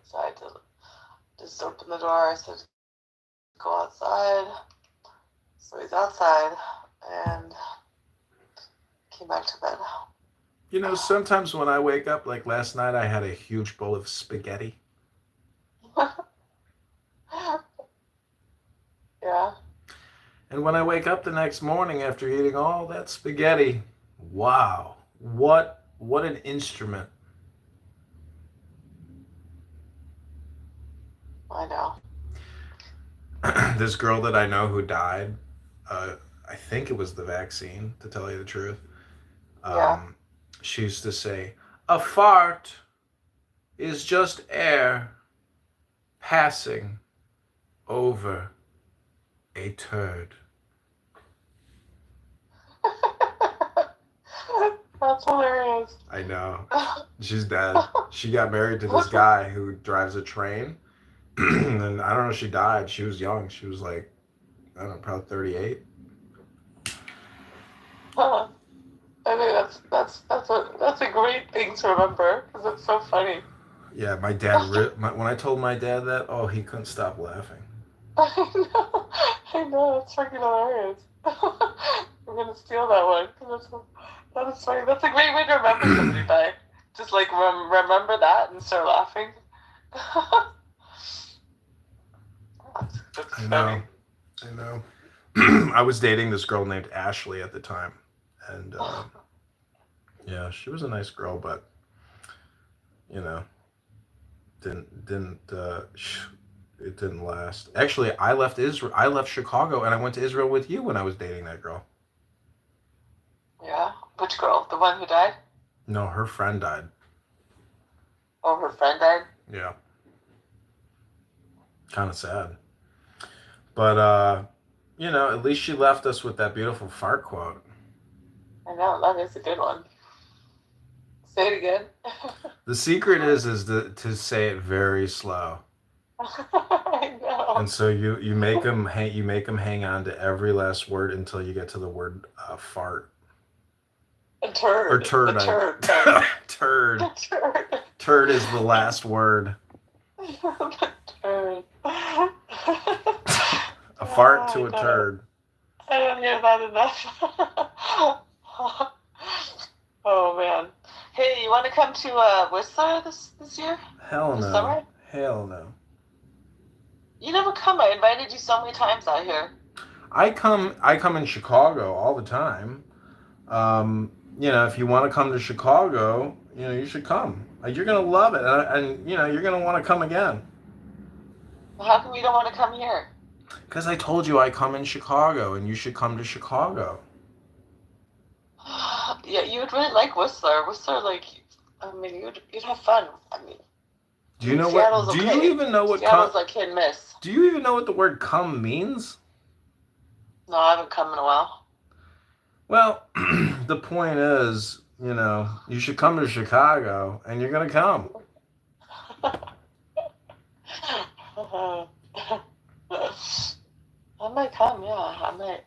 So I had to just open the door. I said, go outside. So he's outside and came back to bed. You know, sometimes when I wake up, like last night, I had a huge bowl of spaghetti. Yeah. And when I wake up the next morning after eating all that spaghetti, wow, what an instrument. I know. This girl that I know who died, uh, I think it was the vaccine, to tell you the truth. Yeah. Um, she used to say, "A fart is just air passing over a turd." That's hilarious. I know. She's dead. She got married to this guy who drives a train. And I don't know, she died. She was young. She was like, I don't know, probably 38. I think that's a great thing to remember because it's so funny. Yeah, my dad, when I told my dad that, oh, he couldn't stop laughing. I know, it's freaking hilarious. I'm gonna steal that one because that is funny. That's a great way to remember somebody by just like remember that and start laughing. That's I funny. know. I know. I was dating this girl named Ashley at the time. And yeah, she was a nice girl, but, you know, didn't it didn't last. Actually, I left Israel. I left Chicago and I went to Israel with you when I was dating that girl. Yeah. Which girl? The one who died? No, her friend died. Oh, her friend died? Yeah, kind of sad. But you know, at least she left us with that beautiful fart quote. I know, that is a good one. Say it again. The secret is to say it very slow. I know. And so you make them hang on to every last word until you get to the word fart A or turd. A turd. turd. Sorry. Turd. A turd. Turd is the last word. A turd. A fart Oh, to a turd. I don't hear that enough. Oh man. Hey, you want to come to Whistler this year? Hell This no. summer? Hell no. You never come. I invited you so many times out here. I come in Chicago all the time. Um, you know, if you want to come to Chicago, you know, you should come. You're gonna love it, and you know, you're gonna want to come again. Well, how come you don't want to come here? Because I told you I come in Chicago, and you should come to Chicago. Yeah, you would really like Whistler. Whistler, like, I mean, you'd have fun. I mean, Do you know what? Seattle's Do you okay. even know what Seattle's like hit and miss. Do you even know what the word "come" means? No, I haven't come in a while. Well, the point is, you know, you should come to Chicago, and you're gonna come. I might come, yeah. I might.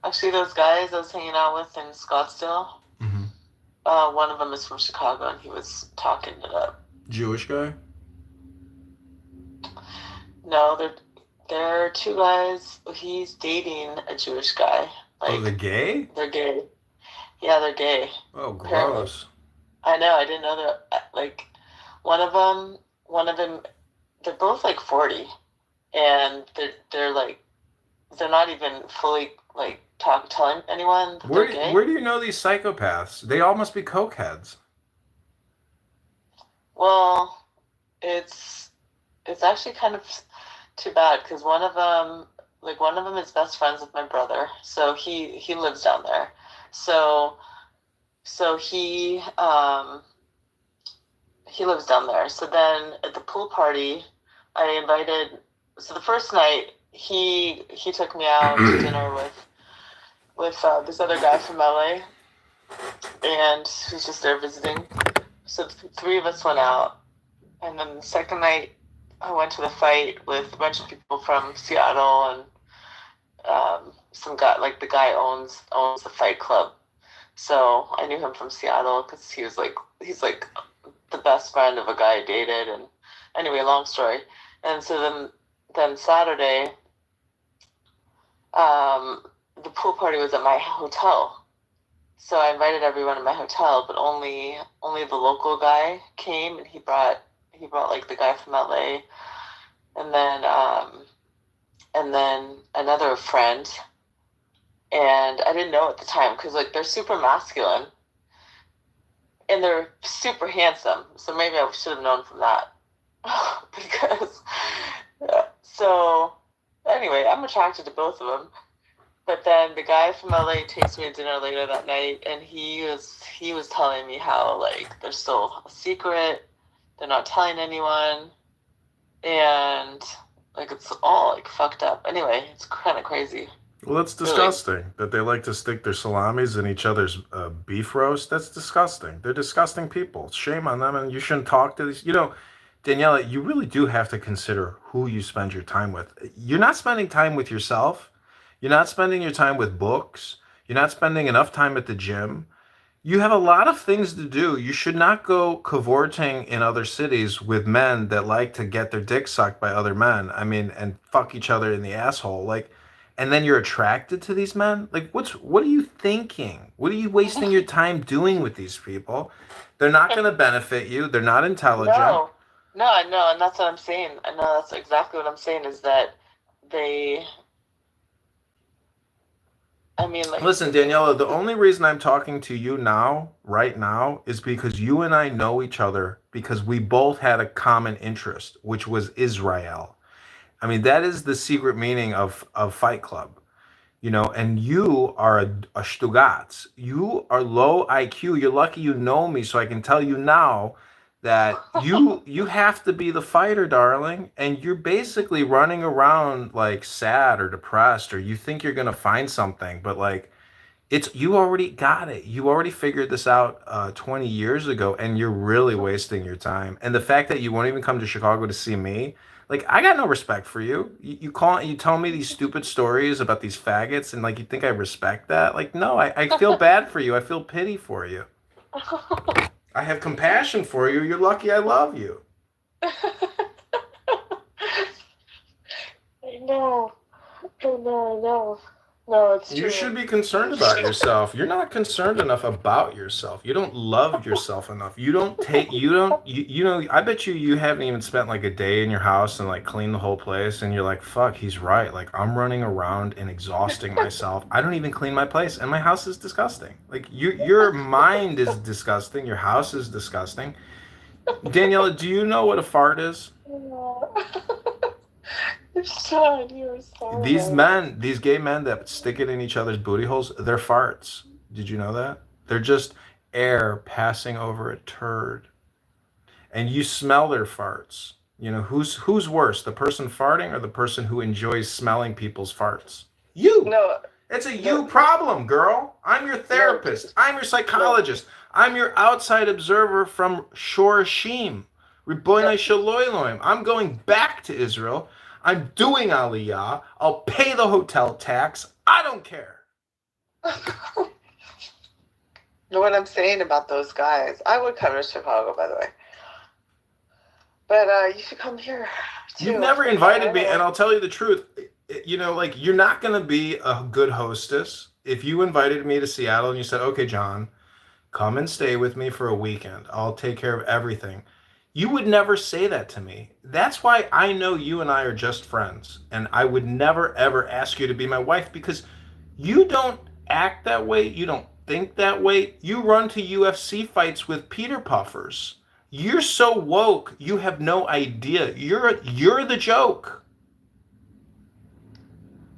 Actually, those guys I was hanging out with in Scottsdale, Mm-hmm. one of them is from Chicago, and he was talking it up. Jewish guy. No, they're two guys. He's dating a Jewish guy. Oh, the Like, gay? they're gay. Yeah, they're gay. Oh, Apparently. gross. I know. I didn't know that. Like, one of them, they're both like 40, and they're like, they're not even fully like telling anyone that they're gay. Where do you know these psychopaths? They all must be cokeheads. Well, it's it's actually kind of too bad because one of them is best friends with my brother, so he lives down there. So so he lives down there. So then at the pool party, I invited. So the first night he took me out to dinner with this other guy from LA, and who's just there visiting. So three of us went out, and then the second night I went to the fight with a bunch of people from Seattle and some guy, like the guy owns the fight club. So I knew him from Seattle because he's like the best friend of a guy I dated, and Anyway, long story. And so then Saturday, the pool party was at my hotel. So I invited everyone in my hotel, but only the local guy came, and he brought like the guy from LA, and then another friend. And I didn't know at the time because like they're super masculine and they're super handsome. So maybe I should have known from that. Because so anyway, I'm attracted to both of them. But then the guy from LA takes me to dinner later that night, and he was telling me how like they're still a secret, they're not telling anyone, and like it's all like fucked up. Anyway, it's kind of crazy. Well, that's disgusting that they like to stick their salamis in each other's beef roast. That's disgusting. They're disgusting people. Shame on them, and you shouldn't talk to these. Daniela, you really do have to consider who you spend your time with. You're not spending time with yourself. You're not spending your time with books. You're not spending enough time at the gym. You have a lot of things to do. You should not go cavorting in other cities with men that like to get their dick sucked by other men. I mean, and fuck each other in the asshole. Like, and then you're attracted to these men? Like, what are you thinking? What are you wasting your time doing with these people? They're not going to benefit you. They're not intelligent. No, I know, and that's what I'm saying. I know that's exactly what I'm saying is that they. I mean, like. Listen, Daniela, the only reason I'm talking to you now, right now, is because you and I know each other because we both had a common interest, which was Israel. I mean, that is the secret meaning of Fight Club. And you are a Stugatz. You are low IQ. You're lucky you know me, so I can tell you now that you have to be the fighter, darling, and you're basically running around like sad or depressed, or you think you're gonna find something, but like you already got it. You already figured this out 20 years ago, and you're really wasting your time. And the fact that you won't even come to Chicago to see me, like, I got no respect for you. You tell me these stupid stories about these faggots, and like you think I respect that? Like, no, I feel bad for you. I feel pity for you. I have compassion for you. You're lucky I love you. I know. No, it's true. You should be concerned about yourself. You're not concerned enough about yourself. You don't love yourself enough. I bet you haven't even spent like a day in your house and like cleaned the whole place, and you're like, fuck, he's right. Like, I'm running around and exhausting myself. I don't even clean my place, and my house is disgusting. Like, your mind is disgusting. Your house is disgusting. Daniela, do you know what a fart is? These gay men that stick it in each other's booty holes, they're farts. Did you know that? They're just air passing over a turd. And you smell their farts. Who's worse, the person farting or the person who enjoys smelling people's farts? You. No. It's a you problem, girl. I'm your therapist. I'm your psychologist. I'm your outside observer from Shorashim. Ribono Shel Olam. I'm going back to Israel. I'm doing Aliyah. I'll pay the hotel tax. I don't care. Know what I'm saying about those guys? I would come to Chicago, by the way. But you should come here, too. You've never invited me, and I'll tell you the truth. You're not going to be a good hostess. If you invited me to Seattle and you said, okay, John, come and stay with me for a weekend. I'll take care of everything. You would never say that to me. That's why I know you and I are just friends. And I would never, ever ask you to be my wife because you don't act that way. You don't think that way. You run to UFC fights with Peter Puffers. You're so woke, you have no idea. You're the joke.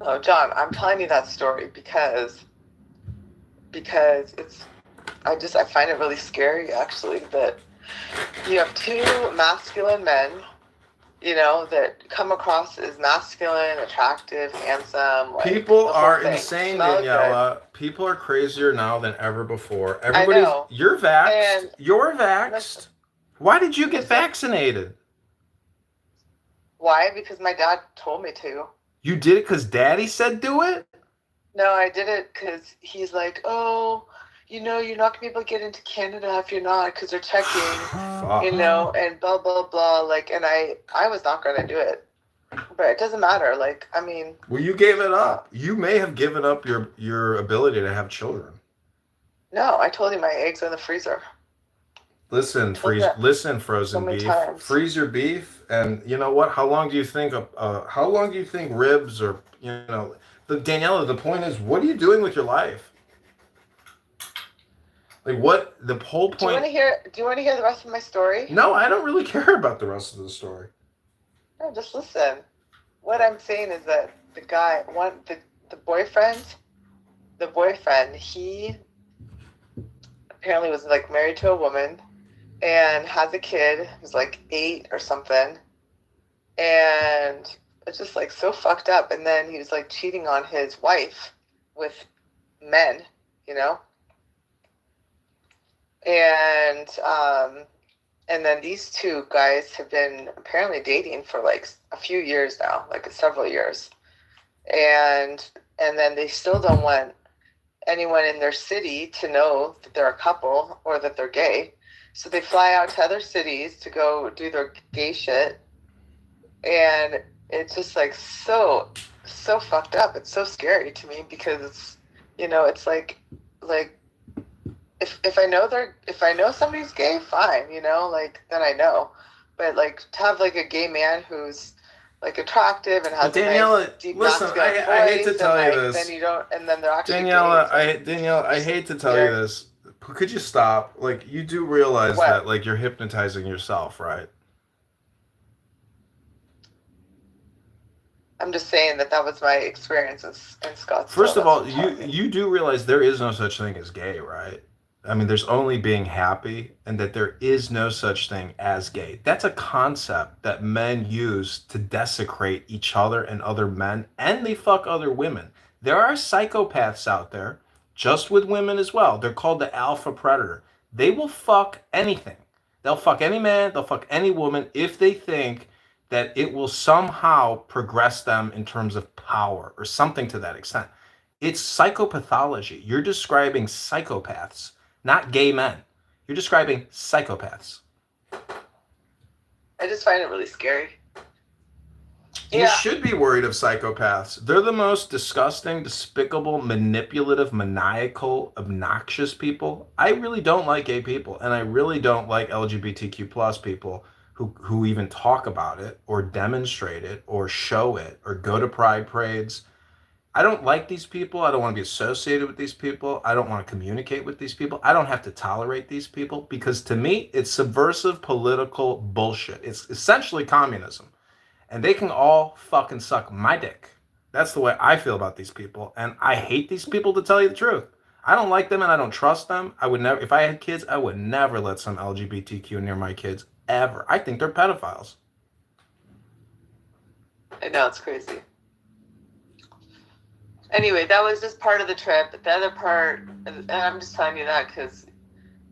Oh, John, I'm telling you that story because I find it really scary, actually, that you have two masculine men, that come across as masculine, attractive, handsome. Like, people are insane, Daniela. People are crazier now than ever before. You're vaxxed. You're vaxxed. Why did you get vaccinated? Why? Because my dad told me to. You did it because Daddy said do it? No, I did it because he's like, oh, you're not gonna be able to get into Canada if you're not, because they're checking, Fuck. and blah blah blah. Like, and I was not gonna do it, but it doesn't matter. Like, I mean, Well, you gave it up. You may have given up your ability to have children. no, I told you my eggs are in the freezer. Listen, that frozen many beef. times. Freeze your beef, and you know what? How long do you think? How long do you think ribs or Daniela? The point is, what are you doing with your life? Like, what the whole point? Do you want to hear the rest of my story? No, I don't really care about the rest of the story. No, just listen. What I'm saying is that the boyfriend, he apparently was like married to a woman and has a kid who's like 8 or something, and it's just like so fucked up. And then he was like cheating on his wife with men, and then these two guys have been apparently dating for like a few years now, like several years, and then they still don't want anyone in their city to know that they're a couple or that they're gay. So they fly out to other cities to go do their gay shit. And it's just like so fucked up. It's so scary to me because it's like if I know somebody's gay, fine, then I know. But like to have like a gay man who's like attractive and has Daniela, a nice deep listen, masculine I hate to voice, tell and you like, this. then you don't, and then they're actually Daniela, gay, I hate to tell you this. Could you stop? Like, you do realize What? that like you're hypnotizing yourself, right? I'm just saying that was my experience in Scottsdale. First of all, you do realize there is no such thing as gay, right? I mean, there's only being happy, and that there is no such thing as gay. That's a concept that men use to desecrate each other and other men, and they fuck other women. There are psychopaths out there, just with women as well. They're called the alpha predator. They will fuck anything. They'll fuck any man, they'll fuck any woman if they think that it will somehow progress them in terms of power or something to that extent. It's psychopathology. You're describing psychopaths, not gay men. You're describing psychopaths. I just find it really scary. You should be worried of psychopaths. They're the most disgusting, despicable, manipulative, maniacal, obnoxious people. I really don't like gay people, and I really don't like LGBTQ plus people who even talk about it or demonstrate it or show it or go to pride parades. I don't like these people. I don't want to be associated with these people. I don't want to communicate with these people. I don't have to tolerate these people because to me, it's subversive political bullshit. It's essentially communism. And they can all fucking suck my dick. That's the way I feel about these people. And I hate these people, to tell you the truth. I don't like them and I don't trust them. I would never, if I had kids, I would never let some LGBTQ near my kids, ever. I think they're pedophiles. I know, it's crazy. Anyway, that was just part of the trip. The other part, and I'm just telling you that because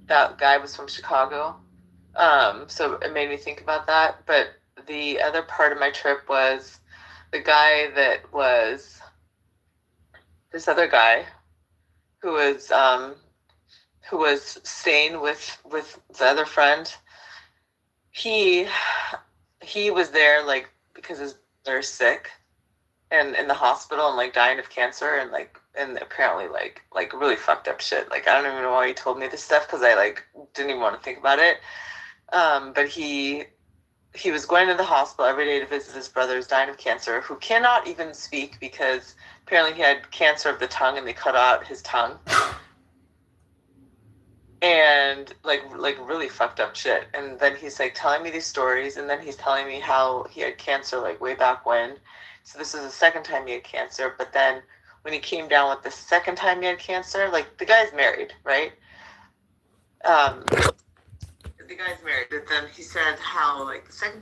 that guy was from Chicago. So it made me think about that. But the other part of my trip was the guy that was this other guy who was staying with the other friend. He was there like because they're sick and in the hospital and like dying of cancer and apparently like really fucked up shit. Like I don't even know why he told me this stuff because I like didn't even want to think about it. But he was going to the hospital every day to visit his brother who's dying of cancer, who cannot even speak because apparently he had cancer of the tongue and they cut out his tongue. And like really fucked up shit. And then he's like telling me these stories, and then he's telling me how he had cancer like way back when. So this is the second time he had cancer, but then when he came down with the second time he had cancer, like the guy's married, right? The guy's married, but then he said how like the second